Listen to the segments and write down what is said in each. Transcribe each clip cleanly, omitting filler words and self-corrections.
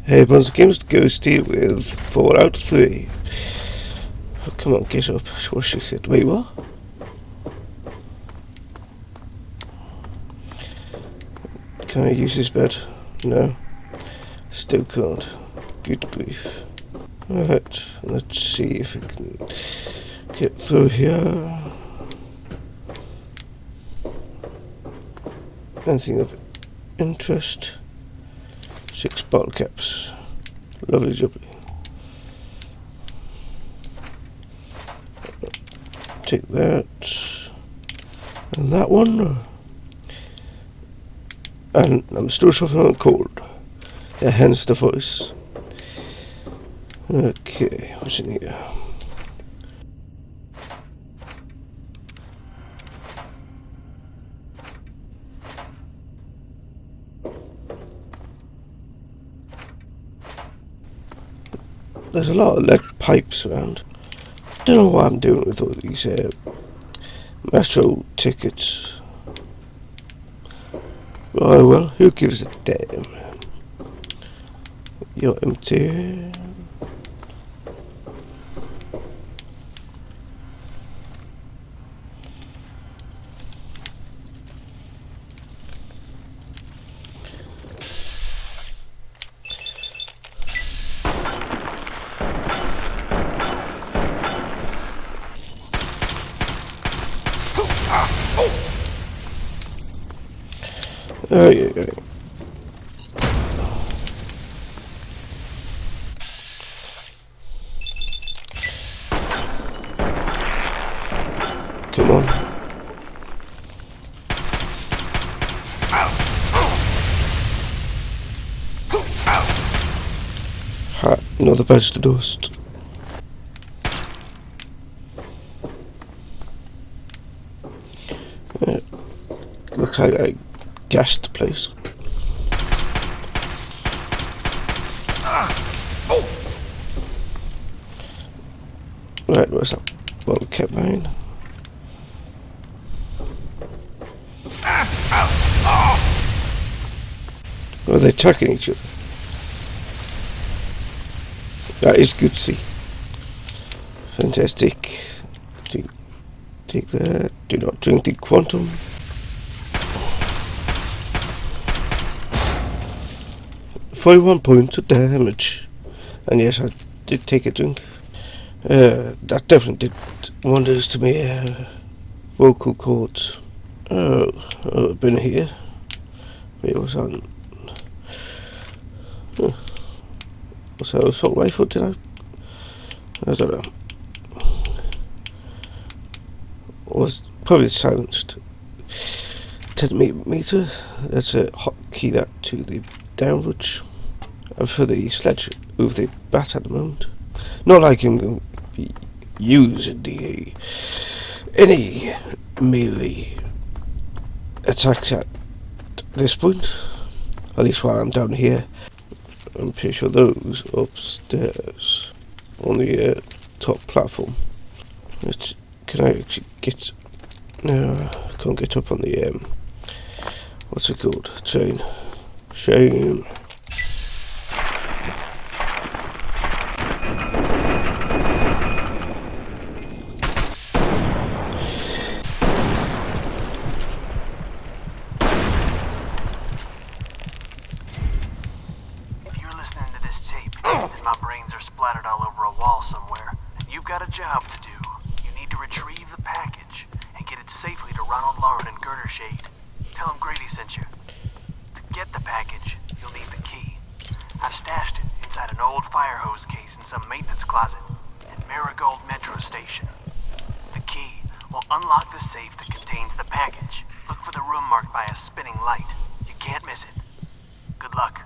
Hey, once again, it's Ghosty with 4 out of 3. Oh, come on, get up. What she said. Wait, what? Can I use this bed? No. Still can't. Good grief. Alright, let's see if we can get through here. Anything of interest? 6 bottle caps. Lovely jubbly. Take that. And that one. And I'm still suffering on cold. Yeah, hence the voice. Okay, what's in here? There's a lot of lead pipes around. Don't know what I'm doing with all these metro tickets. Oh well, who gives a damn? You're empty. Oh yeah. Come on. Ha, another patch to dust. Looks like I gassed the place. Right, where's that bottle cap mine? Are they attacking each other? That is good to see. Fantastic. Take that. Do not drink the quantum. $41 points of damage. And yes, I did take a drink. That definitely did wonders to me. Vocal cords. Oh, I've been here. Wait, what's on? Was that an assault rifle? Did I don't know. Was probably silenced. 10 meter. That's a hotkey that to the downwards. For the sledge with the bat at the moment. Not like I'm going to be using any melee attacks at this point. At least while I'm down here. I'm pretty sure those upstairs on the top platform. Can I actually get? No, I can't get up on the what's it called? Train. My brains are splattered all over a wall somewhere, and you've got a job to do. You need to retrieve the package and get it safely to Ronald Lauren and Girder Shade. Tell him Grady sent you. To get the package, you'll need the key. I've stashed it inside an old fire hose case in some maintenance closet at Marigold Metro Station. The key will unlock the safe that contains the package. Look for the room marked by a spinning light. You can't miss it. Good luck.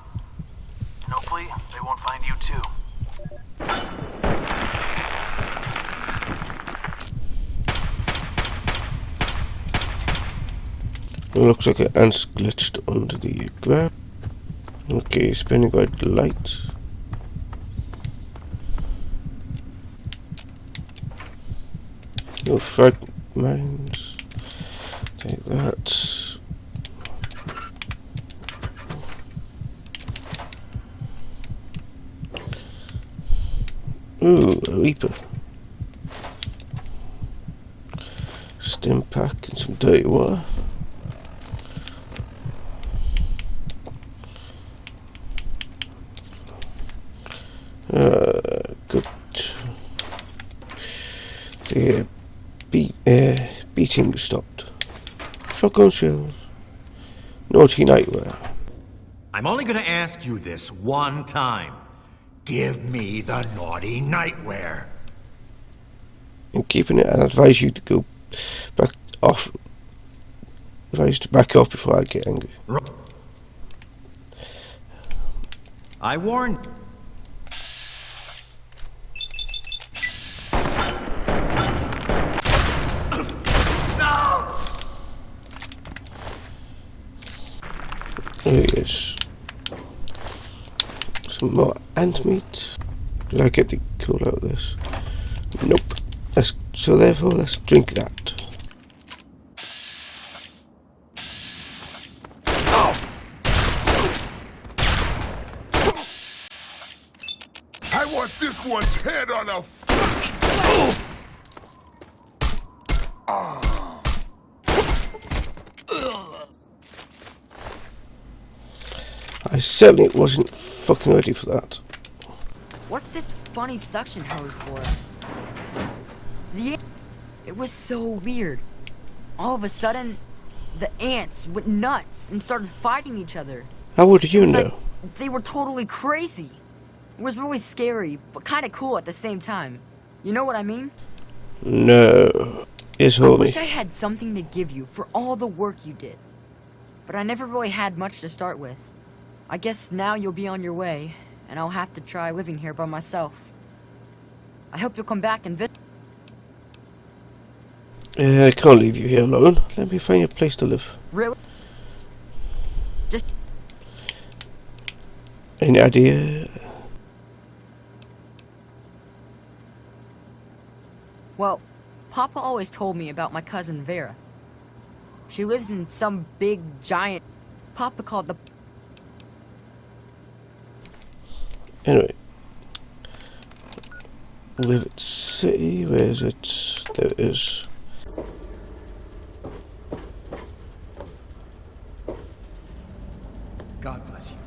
And hopefully, they won't find you too. It looks like an ant's glitched under the ground. Okay, spinning white light. No fragments. Take that. Ooh, a Reaper. Stim pack and some dirty water. Good. The beating stopped. Shotgun shells. Naughty nightwear. I'm only gonna ask you this one time. Give me the naughty nightwear. I'm keeping it and advise you to go back off. Advise you to back off before I get angry. I warned. There he is. Some more ant meat. Did I get the cool out of this? Nope. So therefore, let's drink that. I want this one's head on a... I certainly wasn't fucking ready for that. What's this funny suction hose for? It was so weird. All of a sudden, the ants went nuts and started fighting each other. How would you know? Like they were totally crazy. It was really scary, but kind of cool at the same time. You know what I mean? No. Yes, I homie. wish I had something to give you for all the work you did. But I never really had much to start with. I guess now you'll be on your way, and I'll have to try living here by myself. I hope you'll come back and visit. I can't leave you here alone. Let me find a place to live. Really? Just... Any idea? Well, Papa always told me about my cousin Vera. She lives in some big, giant... Papa called the... Anyway. Rivet City, where is it? There it is. God bless you.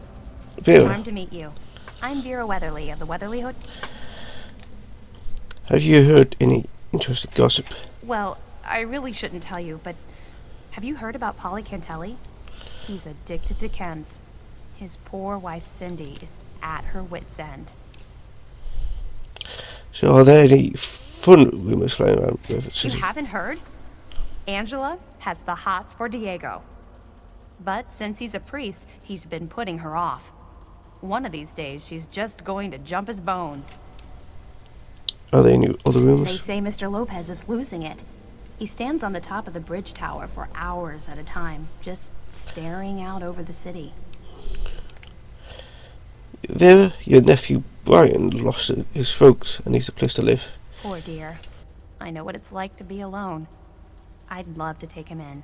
Vera, Charmed to meet you. I'm Vera Weatherly of the Weatherly Hotel. have you heard any interesting gossip? Well, I really shouldn't tell you, but have you heard about Polly Cantelli? He's addicted to chems. His poor wife Cindy is at her wit's end. So are there any fun rumours flying around Rivet You City? haven't heard? Angela has the hots for Diego. But since he's a priest, he's been putting her off. One of these days, she's just going to jump his bones. Are there any other They rumours? say Mr. Lopez is losing it. He stands on the top of the bridge tower for hours at a time, just staring out over the city. Vera, your nephew Brian lost his folks and needs a place to live. Poor dear. I know what it's like to be alone. I'd love to take him in.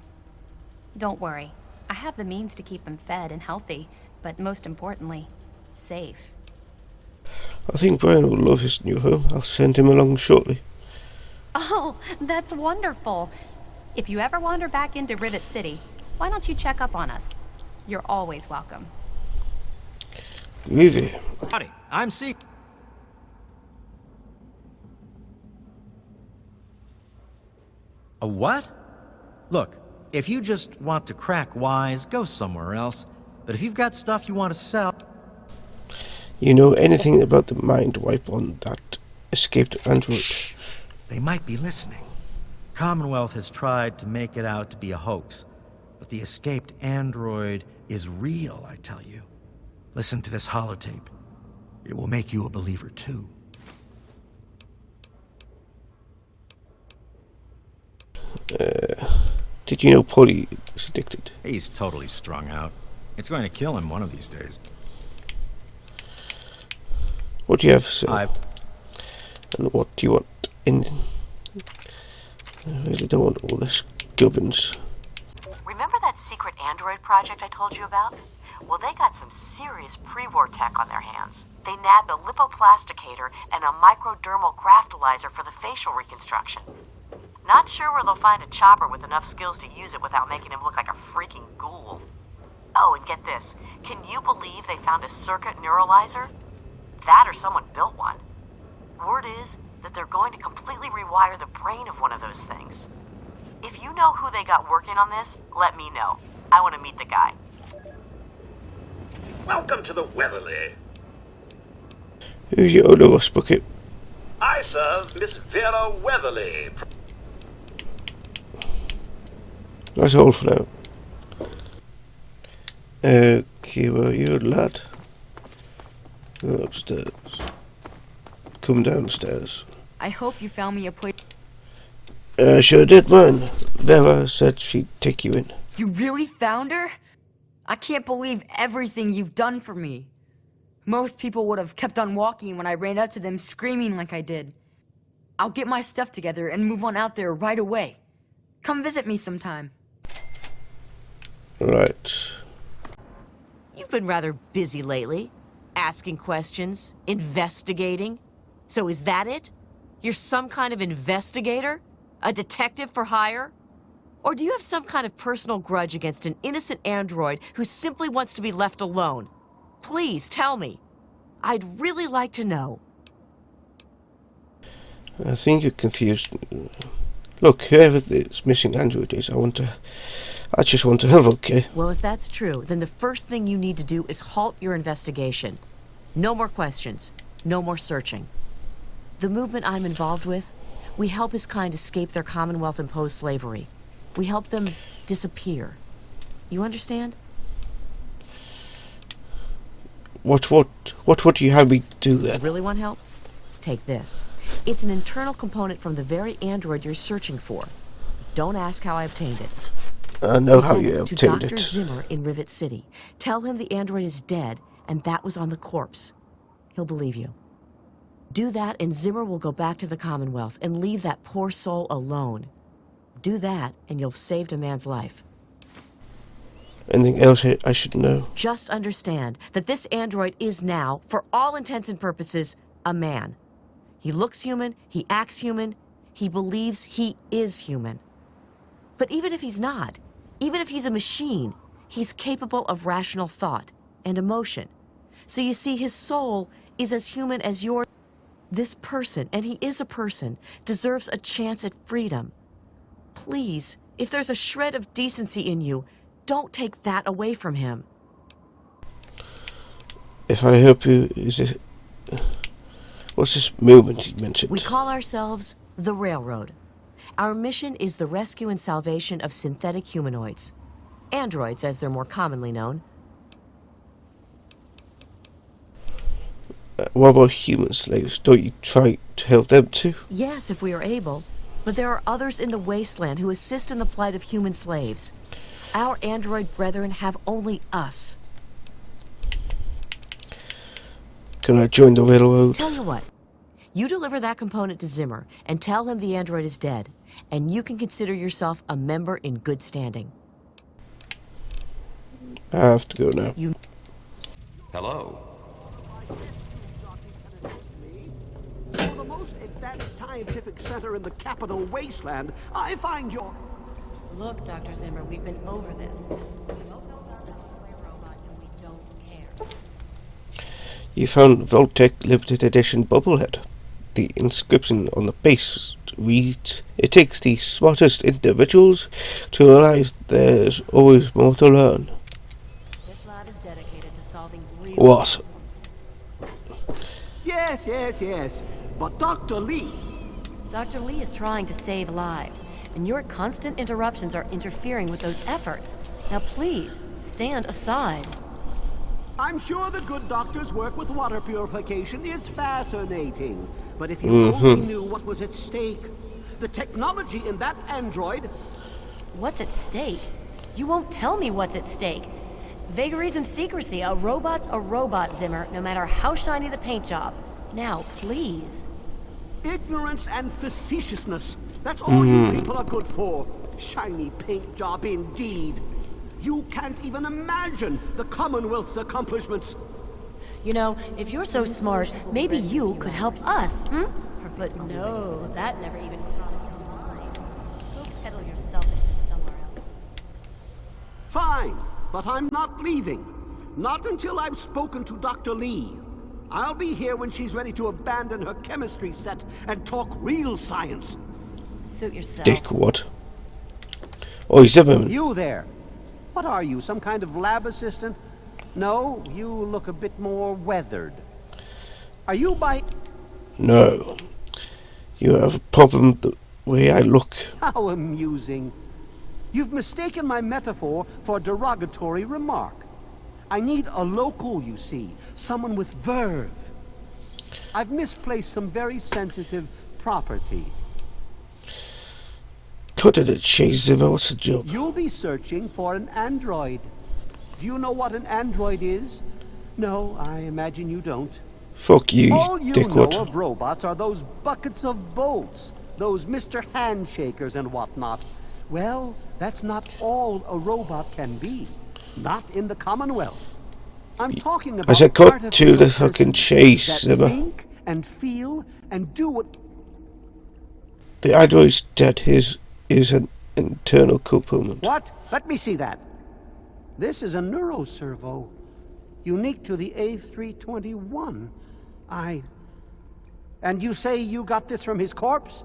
Don't worry. I have the means to keep him fed and healthy, but most importantly, safe. I think Brian will love his new home. I'll send him along shortly. Oh, that's wonderful. If you ever wander back into Rivet City, why don't you check up on us? You're always welcome. Really? Howdy, I'm C. A what? Look, if you just want to crack wise, go somewhere else. But if you've got stuff you want to sell... You know anything about the mind wipe on that escaped android? They might be listening. Commonwealth has tried to make it out to be a hoax. But the escaped android is real, I tell you. Listen to this holotape. It will make you a believer, too. Did you know Polly is addicted? He's totally strung out. It's going to kill him one of these days. What do you have to say? And what do you want in? I really don't want all this gubbins. Remember that secret android project I told you about? Well, they got some serious pre-war tech on their hands. They nabbed a lipoplasticator and a microdermal graftalizer for the facial reconstruction. Not sure where they'll find a chopper with enough skills to use it without making him look like a freaking ghoul. Oh, and get this. Can you believe they found a circuit neuralizer? That or someone built one. Word is that they're going to completely rewire the brain of one of those things. If you know who they got working on this, let me know. I want to meet the guy. Welcome to the Weatherly. Who's your other rust bucket? I serve Miss Vera Weatherly. That's all for now. Okay, well, you lad. Upstairs. Come downstairs. I hope you found me a place. Sure did, man. Vera said she'd take you in. You really found her? I can't believe everything you've done for me. Most people would have kept on walking when I ran up to them screaming like I did. I'll get my stuff together and move on out there right away. Come visit me sometime. Right. You've been rather busy lately. Asking questions, investigating. So is that it? You're some kind of investigator? A detective for hire? Or do you have some kind of personal grudge against an innocent android who simply wants to be left alone? Please tell me. I'd really like to know. I think you're confused. Look, whoever this missing android is, I just want to help, okay? Well, if that's true, then the first thing you need to do is halt your investigation. No more questions. No more searching. The movement I'm involved with, we help his kind escape their Commonwealth-imposed slavery. We help them disappear. You understand? What would you have me do then? Really want help? Take this. It's an internal component from the very android you're searching for. Don't ask how I obtained it. I know how Send you it obtained to Dr. it. Zimmer in Rivet City. Tell him the android is dead, and that was on the corpse. He'll believe you. Do that, and Zimmer will go back to the Commonwealth and leave that poor soul alone. Do that, and you'll have saved a man's life. Anything else I should know? Just understand that this android is now, for all intents and purposes, a man. He looks human, he acts human, he believes he is human. But even if he's not, even if he's a machine, he's capable of rational thought and emotion. So you see, his soul is as human as yours. This person, and he is a person, deserves a chance at freedom. Please, if there's a shred of decency in you, don't take that away from him. If I help you, is it... What's this movement you mentioned? We call ourselves the Railroad. Our mission is the rescue and salvation of synthetic humanoids. Androids, as they're more commonly known. What about human slaves? Don't you try to help them too? Yes, if we are able. But there are others in the wasteland who assist in the plight of human slaves. Our android brethren have only us. Can I join the railroad? Tell you what. You deliver that component to Zimmer and tell him the android is dead, and you can consider yourself a member in good standing. I have to go now. Hello. For the most advanced scientific center in the capital wasteland, I find your... Look, Dr. Zimmer, we've been over this. We don't know about the runaway robot, and we don't care. You found Voltec limited edition bobblehead. The inscription on the base reads, "It takes the smartest individuals to realize there's always more to learn." This lab is dedicated to solving real What? problems. Yes. But Dr. Lee... Dr. Lee is trying to save lives, and your constant interruptions are interfering with those efforts. Now please, stand aside. I'm sure the good doctor's work with water purification is fascinating. But if you only knew what was at stake, the technology in that android... What's at stake? You won't tell me what's at stake. Vagaries and secrecy. A robot's a robot, Zimmer, no matter how shiny the paint job. Now, please. Ignorance and facetiousness. That's all you people are good for. Shiny paint job indeed. You can't even imagine the Commonwealth's accomplishments. You know, if you're so smart, maybe you could help us, hmm? But no, that never even crossed your mind. Go peddle your selfishness somewhere else. Fine, but I'm not leaving. Not until I've spoken to Dr. Lee. I'll be here when she's ready to abandon her chemistry set and talk real science. Suit yourself. Dick, what? Oh, he's Zimmerman. You there. What are you, some kind of lab assistant? No, you look a bit more weathered. Are you by... No. You have a problem the way I look. How amusing. You've mistaken my metaphor for a derogatory remark. I need a local, you see. Someone with verve. I've misplaced some very sensitive property. Cut it, chase Zimmer. What's the job? You'll be searching for an android. Do you know what an android is? No, I imagine you don't. Fuck you, All you dickwad. know of robots are those buckets of bolts, those Mr. Handshakers and whatnot. Well, that's not all a robot can be. Not in the Commonwealth. I'm talking about I said cut to the fucking chase, that Zimmer. think and feel and do what... The android's dead. His is an internal component. What? Let me see that. This is a neuroservo, unique to the A321. And you say you got this from his corpse?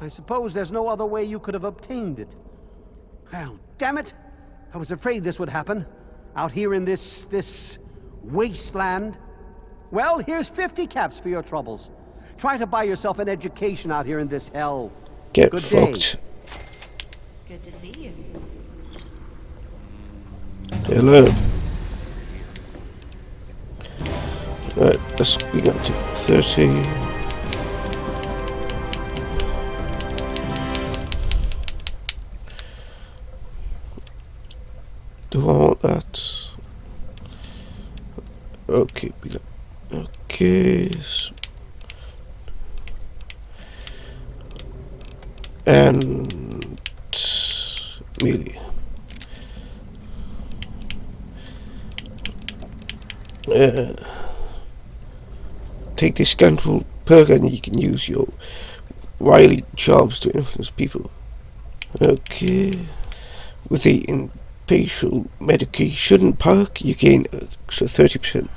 I suppose there's no other way you could have obtained it. Well, damn it! I was afraid this would happen. Out here in this wasteland. Well, here's 50 caps for your troubles. Try to buy yourself an education out here in this hell. Get Good fucked. day. Good to see you. Hello. Right, let's bring up to 30. Do I want that? Okay, okay. And melee. Take this control perk and you can use your wily charms to influence people. Okay. With the impatial medication perk, you gain so 30%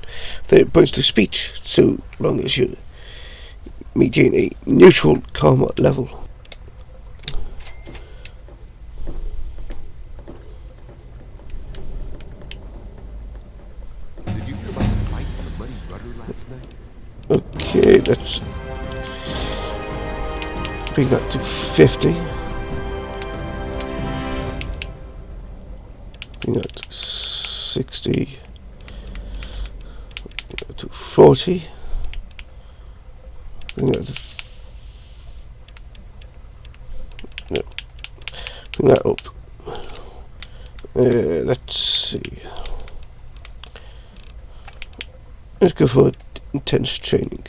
30 points to speech, so long as you maintain a neutral combat level. Did you hear about the fight on the Muddy Rudder last night? Okay, let's bring that to 50. Bring that to 60. Bring that to 40. Bring that to no. Bring that up. Let's see. Let's go for intense training.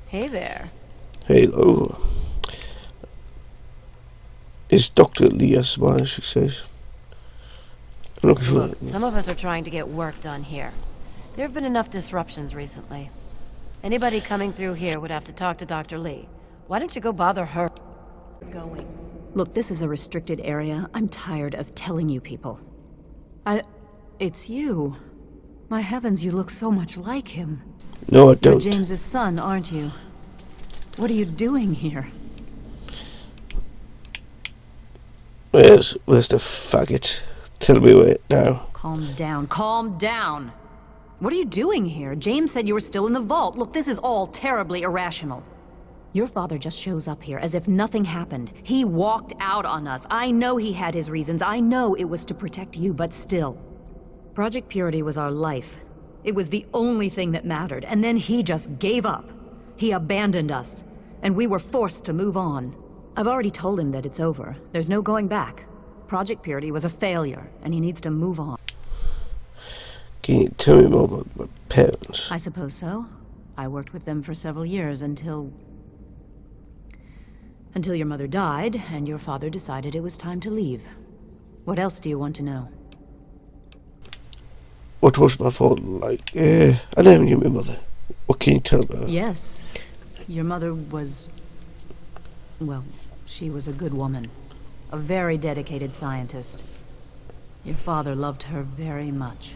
Hey there. Hello. Is Dr. Lee as smart as she says? I'm looking for Look, some of us are trying to get work done here. There have been enough disruptions recently. Anybody coming through here would have to talk to Dr. Lee. Why don't you go bother her? Going. Look, this is a restricted area. I'm tired of telling you people. It's you. My heavens, you look so much like him. No, I don't. You're James's son, aren't you? What are you doing here? Where's the faggot? Tell me where now. Calm down. Calm down! What are you doing here? James said you were still in the vault. Look, this is all terribly irrational. Your father just shows up here as if nothing happened. He walked out on us. I know he had his reasons. I know it was to protect you, but still. Project Purity was our life. It was the only thing that mattered, and then he just gave up. He abandoned us, and we were forced to move on. I've already told him that it's over. There's no going back. Project Purity was a failure, and he needs to move on. Can you tell me more about my parents? I suppose so. I worked with them for several years until your mother died, and your father decided it was time to leave. What else do you want to know? What was my fault like? I never knew my mother. What can you tell about her? Yes. Your mother was... well, she was a good woman. A very dedicated scientist. Your father loved her very much.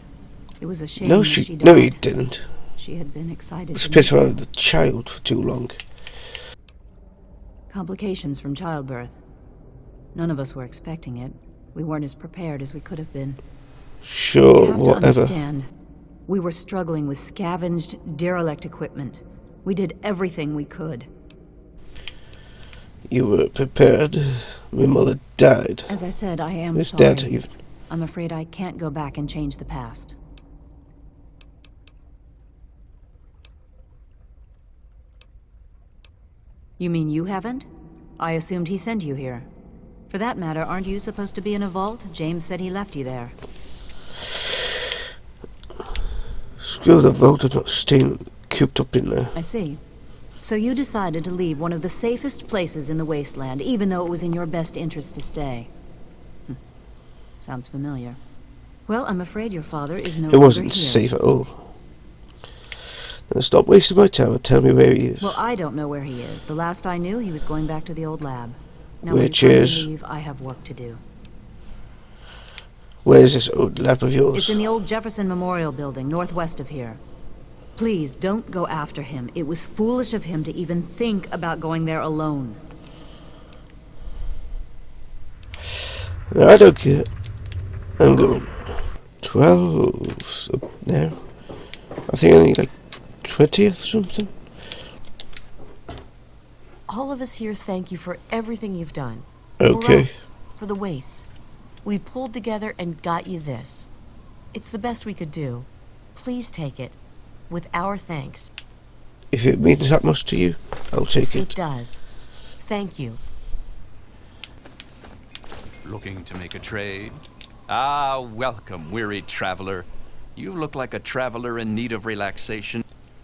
It was a shame that she died. No, he didn't. She had been excited to Spit around the child for too long. Complications from childbirth. None of us were expecting it. We weren't as prepared as we could have been. Sure, You have to whatever. understand, we were struggling with scavenged, derelict equipment. We did everything we could. You were prepared. My mother died. As I said, I am His sorry. dad even. I'm afraid I can't go back and change the past. You mean you haven't? I assumed he sent you here. For that matter, aren't you supposed to be in a vault? James said he left you there. Screw the vault, I'm not staying cooped up in there. I see. So you decided to leave one of the safest places in the wasteland, even though it was in your best interest to stay. Sounds familiar. Well, I'm afraid your father is no longer here. It wasn't safe at all. Now stop wasting my time and tell me where he is. Well, I don't know where he is. The last I knew, he was going back to the old lab. Now, Which when you is? finally leave, I have work to do. Where's this old lab of yours? It's in the old Jefferson Memorial Building, northwest of here. Please, don't go after him. It was foolish of him to even think about going there alone. No, I don't care. I'm going. 12 up now. I think I need like 20th or something. All of us here thank you for everything you've done. Okay. For us, for the wastes. We pulled together and got you this. It's the best we could do. Please take it. With our thanks. If it means that much to you, I'll take It it. does. Thank you. Looking to make a trade? Ah, welcome, weary traveler. You look like a traveler in need of relaxation.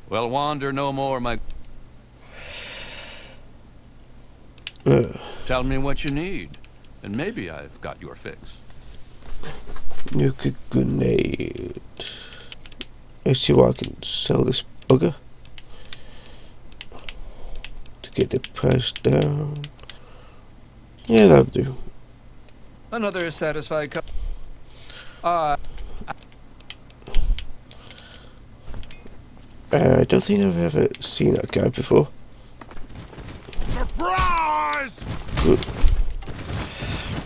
Well, wander no more, my... Tell me what you need, and maybe I've got your fix. Nuke grenade. Let's see what I can sell this bugger. To get the price down. Yeah, that'll do. Another satisfied I don't think I've ever seen that guy before. Surprise!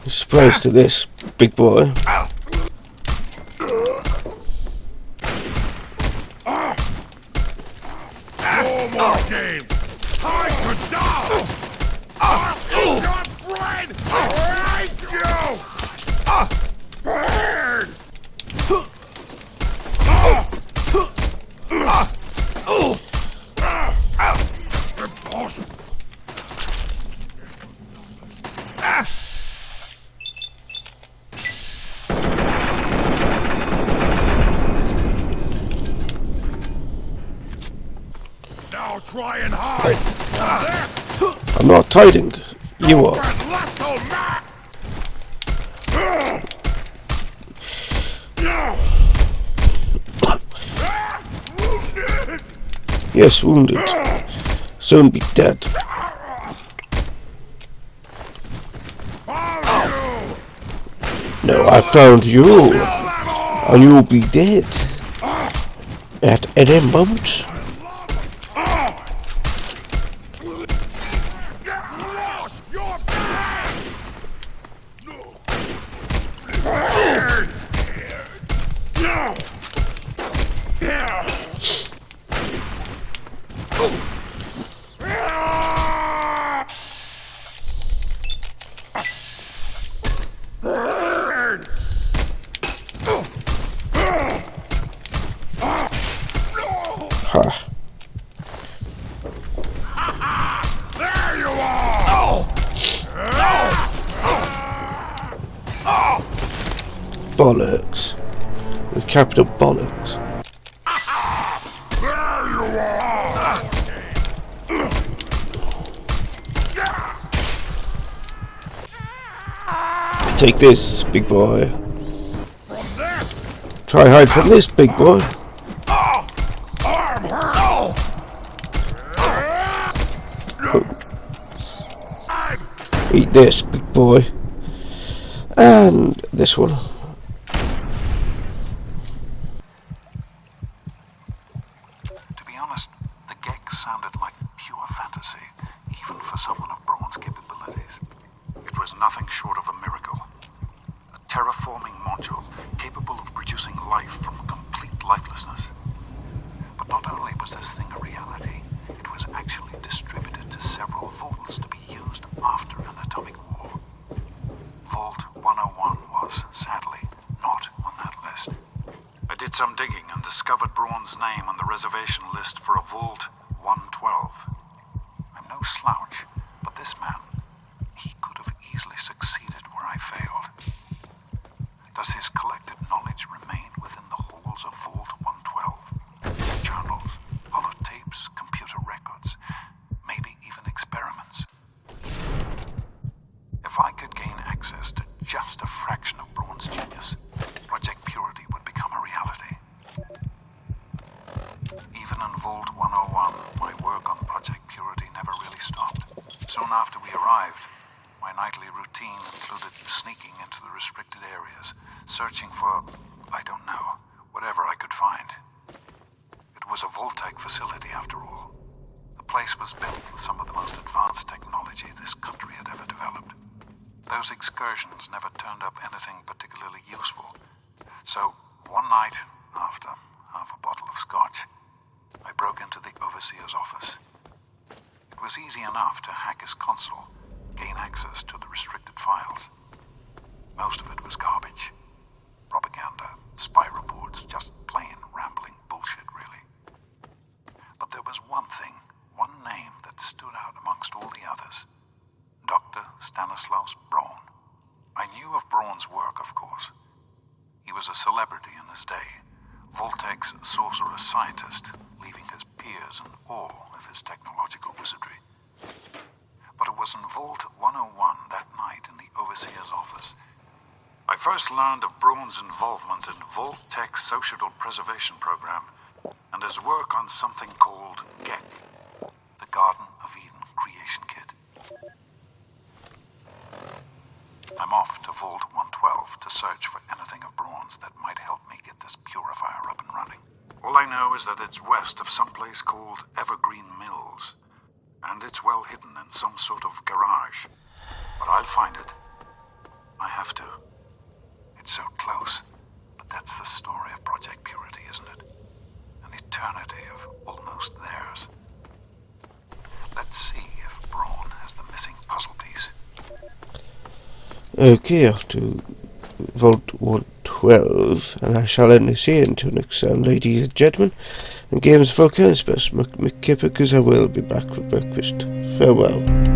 Surprise to this, big boy. No more games! Time to die! Your friend! Thank you! Burn! Now try and hide! I'm not hiding. You are. Yes, wounded. Soon be dead. No, I found you. And you'll be dead. At any moment. Ha. There you are! Bollocks. With capital bollocks. There you are! Take this, big boy. Try hide from this, big boy. Eat this, big boy. And this one. To be honest, the Gek sounded like pure fantasy, even for someone of Braun's capabilities. It was nothing short of a miracle. A terraforming module capable of producing life from complete lifelessness. But not only was this thing a reality, it was actually distributed to several vaults to be used after an atomic war. Vault 101 was, sadly, not on that list. I did some digging and discovered Braun's name on the reservation list for a Vault 112. I'm no slouch, but this man, he could have easily succeeded where I failed. Does his collected knowledge remain within the halls of Vault 112? Journals, holotapes, computer records, maybe even experiments. If I could gain access to just a fraction of Braun's genius, Project Purity would become a reality. Even in Vault 101, my work on Project Purity never really stopped. Soon after we arrived, my nightly routine included sneaking into the restricted areas, searching for, I don't know, whatever I could find. It was a Vault-Tec facility after all. The place was built with some of the most advanced technology this country had ever developed. Those excursions never turned up anything particularly useful. So, one night, after half a bottle of scotch, I broke into the Overseer's office. It was easy enough to hack his console, gain access to the restricted files. Most of it was garbage. Propaganda, spy reports, just plain rambling bullshit, really. But there was one thing, one name that stood out amongst all the others. Dr. Stanislaus Braun. I knew of Braun's work, of course. He was a celebrity in his day, Vault-Tec's sorcerer scientist, leaving his peers in awe of his technological wizardry. But it was in Vault 101 that night in the Overseer's office I first learned of Braun's involvement in Vault-Tec's Social Preservation Program and his work on something called Gek, the Garden of Eden Creation Kit. I'm off to Vault 112 to search for anything of Braun's that might help me get this purifier up and running. All I know is that it's west of some place called Evergreen Mills, and it's well hidden in some sort of garage. But I'll find it. I have to. It's so close, but that's the story of Project Purity, isn't it? An eternity of almost theirs. Let's see if Braun has the missing puzzle piece. Okay, off to Vault 112, and I shall end this here. Until next time, ladies and gentlemen, and games for Volcanisbus, McKipper, because I will be back for breakfast. Farewell.